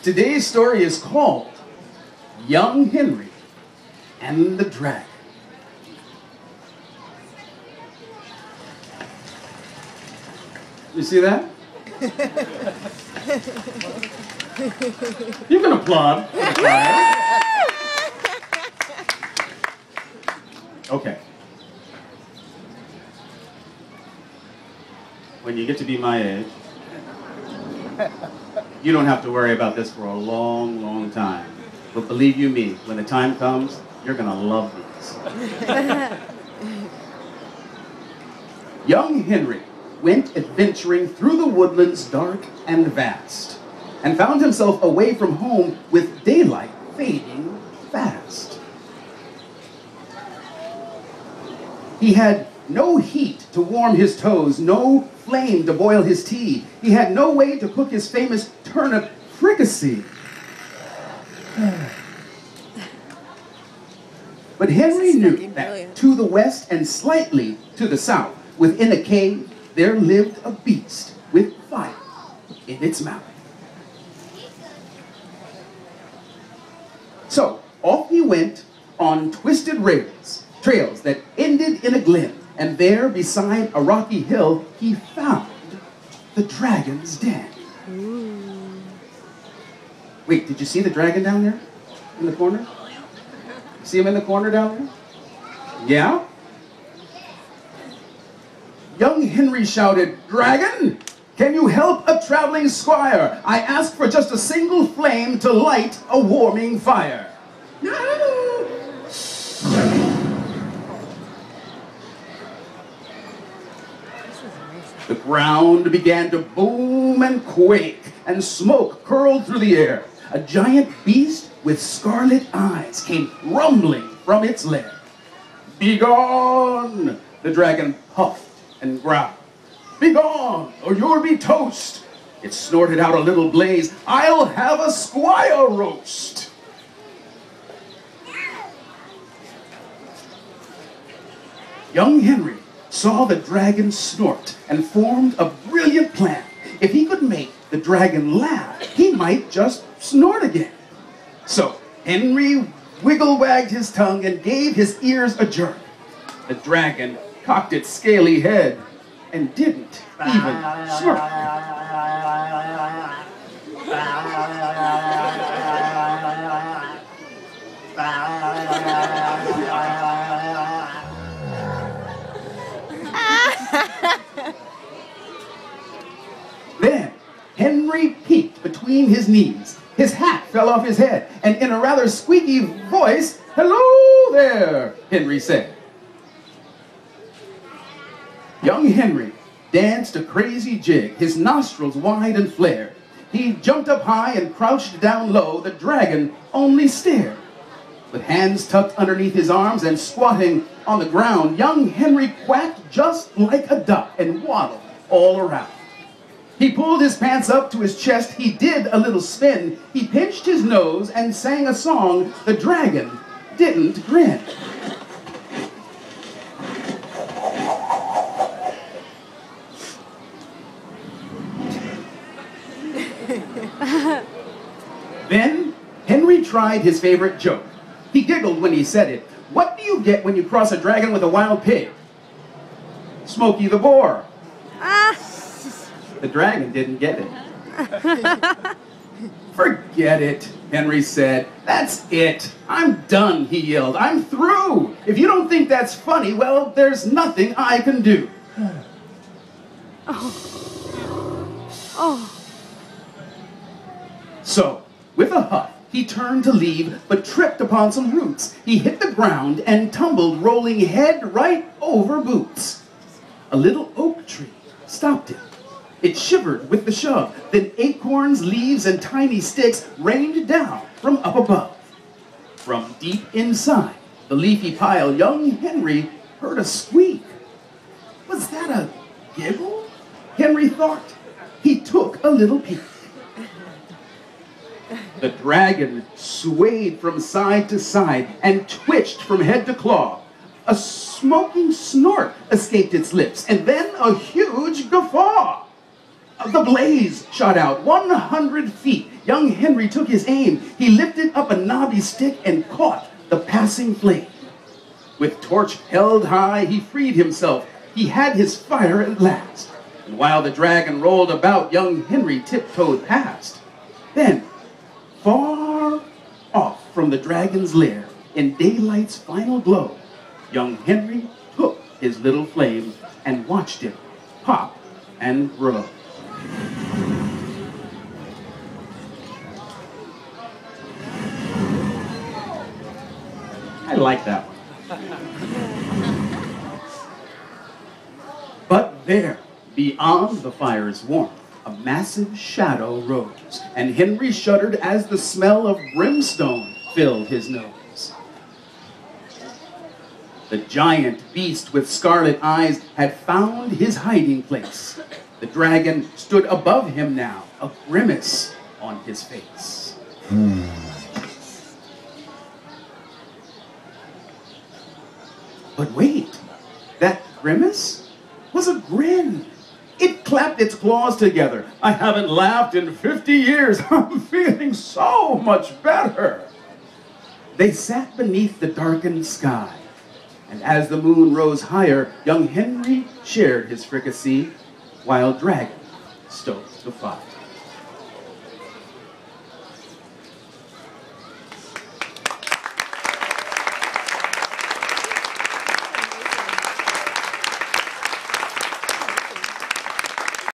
Today's story is called Young Henry and the Dragon. You see that? You can applaud. Okay. When you get to be my age, you don't have to worry about this for a long, long time. But believe you me, when the time comes, you're gonna love these. Young Henry went adventuring through the woodlands dark and vast, and found himself away from home with daylight fading fast. He had no heat to warm his toes, no flame to boil his tea. He had no way to cook his famous turnip fricassee. But Henry knew that to the west and slightly to the south, within a cave, there lived a beast with fire in its mouth. So off he went on twisted trails that ended in a glen, and there beside a rocky hill he found the dragon's den. Ooh. Wait, did you see the dragon down there in the corner? See him in the corner down there? Yeah? Young Henry shouted, "Dragon, can you help a traveling squire? I ask for just a single flame to light a warming fire." The ground began to boom and quake, and smoke curled through the air. A giant beast with scarlet eyes came rumbling from its lair. "Begone!" the dragon puffed and growled. "Begone, or you'll be toast!" It snorted out a little blaze. "I'll have a squire roast!" Young Henry saw the dragon snort and formed a brilliant plan. If he could make the dragon laugh, he might just snort again. So Henry wiggle-wagged his tongue and gave his ears a jerk. The dragon cocked its scaly head and didn't even smirk. Then Henry peeked between his knees. His hat fell off his head, and in a rather squeaky voice, "Hello there," Henry said. Young Henry danced a crazy jig, his nostrils wide and flared. He jumped up high and crouched down low. The dragon only stared. With hands tucked underneath his arms and squatting on the ground, young Henry quacked just like a duck and waddled all around. He pulled his pants up to his chest, he did a little spin, he pinched his nose and sang a song. The dragon didn't grin. Then Henry tried his favorite joke. He giggled when he said it. "What do you get when you cross a dragon with a wild pig?" "Smokey the Boar." The dragon didn't get it. "Forget it," Henry said. "That's it. I'm done," he yelled. "I'm through. If you don't think that's funny, well, there's nothing I can do." So, with a huff, he turned to leave, but tripped upon some roots. He hit the ground and tumbled, rolling head right over boots. A little oak tree stopped him. It shivered with the shove. Then acorns, leaves, and tiny sticks rained down from up above. From deep inside the leafy pile, young Henry heard a squeak. Was that a giggle? Henry thought. He took a little peek. The dragon swayed from side to side and twitched from head to claw. A smoking snort escaped its lips, and then a huge guffaw. The blaze shot out 100 feet. young Henry took his aim. He lifted up a knobby stick and caught the passing flame. With torch held high, he freed himself. He had his fire at last. And while the dragon rolled about, young Henry tiptoed past. Then, far off from the dragon's lair, in daylight's final glow, young Henry took his little flame and watched it pop and grow. I like that one. But there, beyond the fire's warmth, a massive shadow rose, and Henry shuddered as the smell of brimstone filled his nose. The giant beast with scarlet eyes had found his hiding place. The dragon stood above him now, a grimace on his face. But wait, that grimace was a grin. It clapped its claws together. I haven't laughed in 50 years. I'm feeling so much better. They sat beneath the darkened sky. And as the moon rose higher, young Henry shared his fricassee, while Dragon stoked the fire.